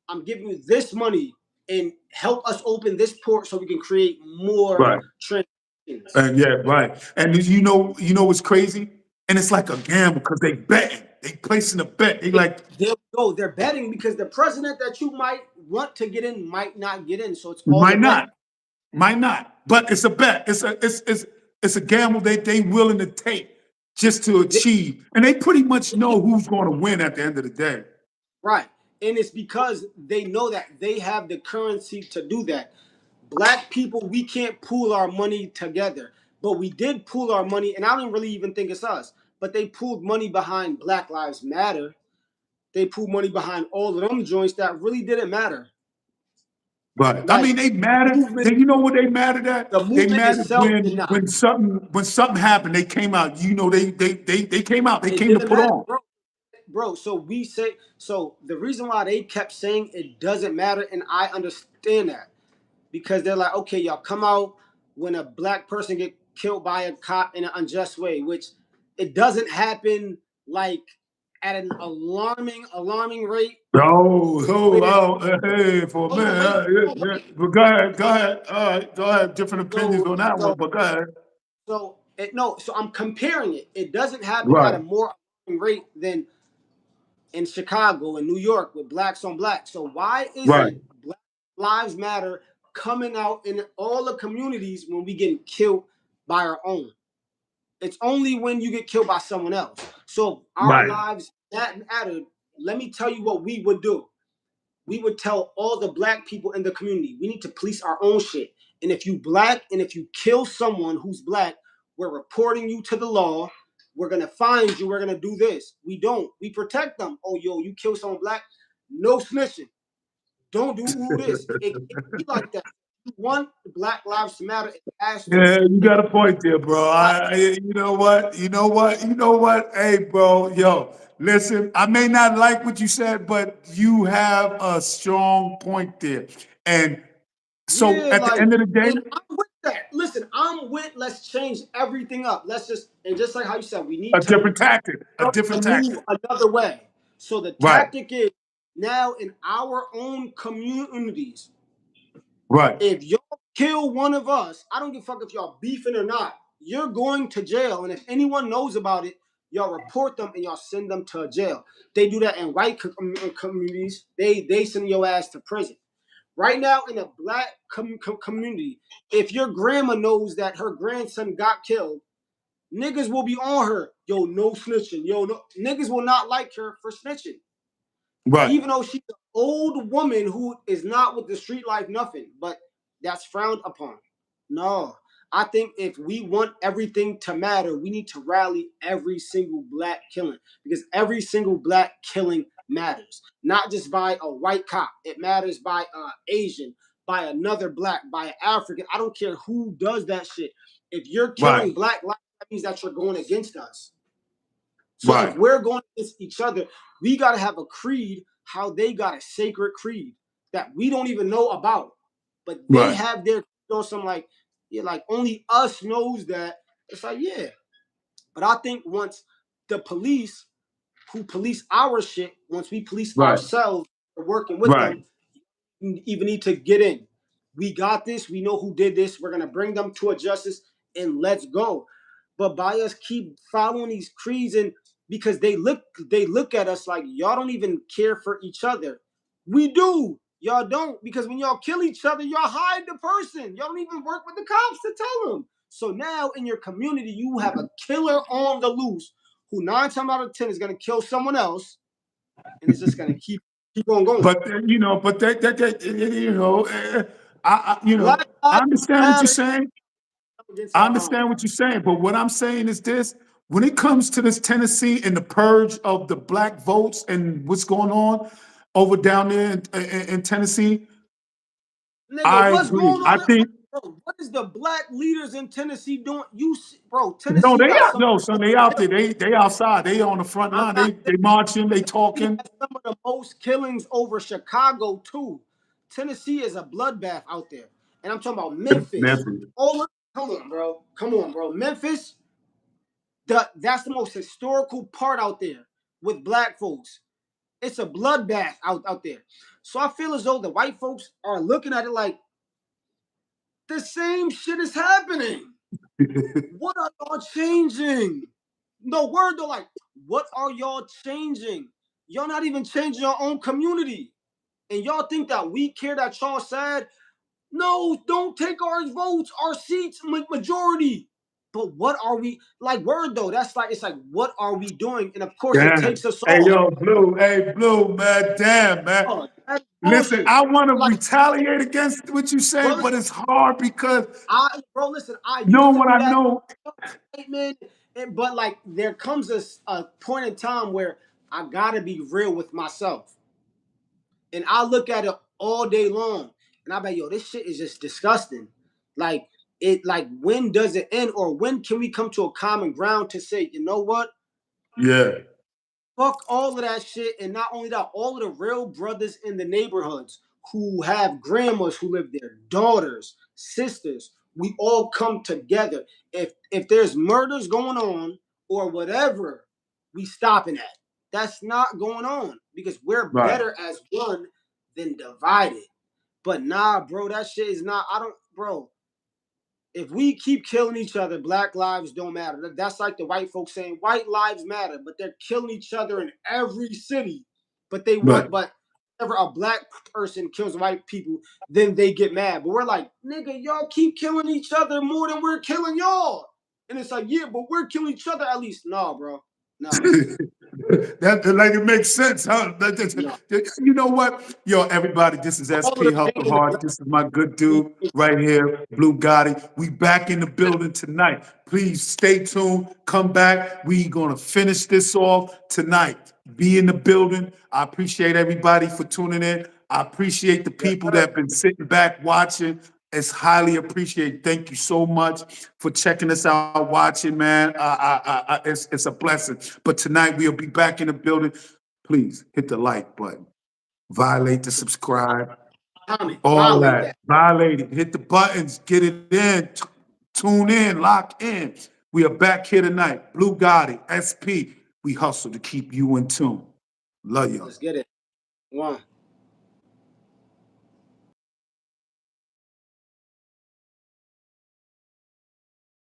B: I'm giving you this money and help us open this port so we can create more
A: right.
B: transactions.
A: And yeah, right. And you know what's crazy? And it's like a gamble because they betting. They placing a bet. They like
B: There we go. They're betting because the president that you might want to get in might not get in. So it's all a
A: might
B: bet.
A: not, might not. But it's a bet. It's a gamble they willing to take just to achieve. And they pretty much know who's going to win at the end of the day.
B: Right. And it's because they know that they have the currency to do that. Black people, we can't pool our money together. But we did pool our money, and I don't really even think it's us. But they pooled money behind Black Lives Matter. They pooled money behind all of them joints that really didn't matter.
A: But I
B: Like
A: mean, they matter.
B: movement,
A: You know what they mattered at?
B: the
A: They
B: movement
A: mattered
B: itself did not.
A: when something happened. They came out. You know, they came out. They
B: It
A: came to
B: didn't
A: put
B: matter,
A: on.
B: bro. So we say so. The reason why they kept saying it doesn't matter, and I understand that because they're like, okay, y'all come out when a black person get killed by a cop in an unjust way, which it doesn't happen like at an alarming rate.
A: Hey, for a
B: Hold on,
A: minute.
B: wait.
A: Yeah, yeah. But go ahead, go ahead. All right, go ahead. Different opinions
B: So
A: on that one,
B: so
A: but go ahead.
B: so it, no. So I'm comparing it. It doesn't happen at
A: Right,
B: a more alarming rate than in Chicago and New York with blacks on blacks. So why
A: right,
B: isn't Black Lives Matter coming out in all the communities when we get killed by our own? It's only when you get killed by someone else. So if our
A: right,
B: lives that mattered, let me tell you what we would do. We would tell all the black people in the community, we need to police our own shit. And if you black and if you kill someone who's black, we're reporting you to the law. We're gonna find you. We're gonna do this. We don't. We protect them. Oh, yo, you kill someone black, no snitching. Don't do this. It can't be like that. You want Black Lives to Matter, it has to.
A: Yeah, you
B: It,
A: got a point there, bro. You know what? You know what? You know what? Hey, bro, yo, listen, I may not like what you said, but you have a strong point there. And so
B: yeah,
A: at the
B: like,
A: end of the day,
B: and I'm with that. Listen, I'm with. Let's change everything up. Let's just and just like how you said, we
A: a
B: need to
A: different tactic, a different
B: move
A: tactic.
B: another way. So the
A: Right,
B: tactic is now in our own communities.
A: right,
B: If y'all kill one of us, I don't give a fuck if y'all beefing or not. You're going to jail, and if anyone knows about it, y'all report them and y'all send them to jail. They do that in white communities. They send your ass to prison. Right now, in a black community, if your grandma knows that her grandson got killed, niggas will be on her. Yo, no snitching. Yo, no niggas will not like her for snitching,
A: right,
B: even though she's an old woman who is not with the street life, nothing, but that's frowned upon. No, I think if we want everything to matter, we need to rally every single black killing because every single black killing matters, not just by a white cop. It matters by Asian, by another black, by an African. I don't care who does that shit. If you're
A: right,
B: killing black lives, that means that you're going against us. So if
A: right,
B: we're going against each other, we got to have a creed how they got a sacred creed that we don't even know about. But they
A: right,
B: have their or some like, yeah, like only us knows that. It's like, yeah. But I think once the police who police our shit, once we police
A: right,
B: ourselves, we're working with
A: right,
B: them, you even need to get in. We got this. We know who did this. We're gonna bring them to a justice and let's go. But by us keep following these creeds and because they look at us like y'all don't even care for each other. We do. Y'all don't because when y'all kill each other, y'all hide the person. Y'all don't even work with the cops to tell them. So now in your community, you have a killer on the loose who 9 times out of 10 is gonna kill someone else, and it's just gonna keep on going.
A: But you know, but that you know, you know,
B: Black lives
A: I understand what you're
B: matter
A: saying.
B: against
A: I
B: our own.
A: understand what you're saying, but what I'm saying is this: when it comes to this Tennessee and the purge of the black votes and what's going on over down there in Tennessee,
B: Nigga,
A: I
B: what's
A: agree.
B: going on? Bro, what is the black leaders in Tennessee doing? Bro,
A: No,
B: Tennessee got some.
A: no, son, they out there. They outside. They on the front
B: I'm
A: line.
B: not
A: They marching. They
B: Tennessee
A: talking.
B: has some of the most killings over Chicago too. Tennessee is a bloodbath out there, and I'm talking about Memphis.
A: Memphis.
B: Come on, bro. Come on, bro. Memphis. That's the most historical part out there with black folks. It's a bloodbath out there. So I feel as though the white folks are looking at it like the same shit is happening. What are y'all changing? No word though, like, what are y'all changing? Y'all not even changing your own community. And y'all think that we care that y'all sad? No, don't take our votes, our seats, majority. But what are we, like, word though? That's like, it's like, what are we doing? And of course, it
A: Damn.
B: takes us
A: Hey,
B: off.
A: yo, Blue. Hey, Blue, man. Damn, man.
B: Oh, that's
A: Listen,
B: bullshit.
A: I want to
B: Like,
A: retaliate against what you say,
B: bro,
A: but
B: listen,
A: it's hard because
B: listen, I used
A: knowing
B: to
A: what
B: do
A: I
B: that
A: know.
B: statement, but like, there comes a point in time where I gotta be real with myself. And I look at it all day long, and I be like, yo, this shit is just disgusting. Like, when does it end, or when can we come to a common ground to say, you know what?
A: Yeah.
B: Fuck all of that shit, and not only that, all of the real brothers in the neighborhoods who have grandmas who live there, daughters, sisters, we all come together. If there's murders going on or whatever, we stopping that. That's not going on because we're
A: Right.
B: better as one than divided. But nah, bro, that shit is not. I don't, bro. If we keep killing each other, black lives don't matter. That's like the white folks saying white lives matter, but they're killing each other in every city. But
A: Right.
B: but whenever a black person kills white people, then they get mad. But we're like, nigga, y'all keep killing each other more than we're killing y'all. And it's like, yeah, but we're killing each other at least. No, bro. No.
A: That like it makes sense, huh?
B: No.
A: You know what? Yo, everybody, this is
B: All of
A: SP
B: the
A: Hustle
B: pain
A: Hard. This is my good dude right here, Blue Gotti. We back in the building tonight. Please stay tuned. Come back. We gonna finish this off tonight. Be in the building. I appreciate everybody for tuning in. I appreciate the people that have been sitting back watching. It's highly appreciated. Thank you so much for checking us out, watching, man. It's a blessing. But tonight we'll be back in the building. Please hit the like button, violate the subscribe, all
B: violate
A: that.
B: that.
A: Violate it. Hit the buttons. Get it in. Tune in. Lock in. We are back here tonight. Blue Gotti, SP. We hustle to keep you in tune. Love y'all.
B: Let's get it. One.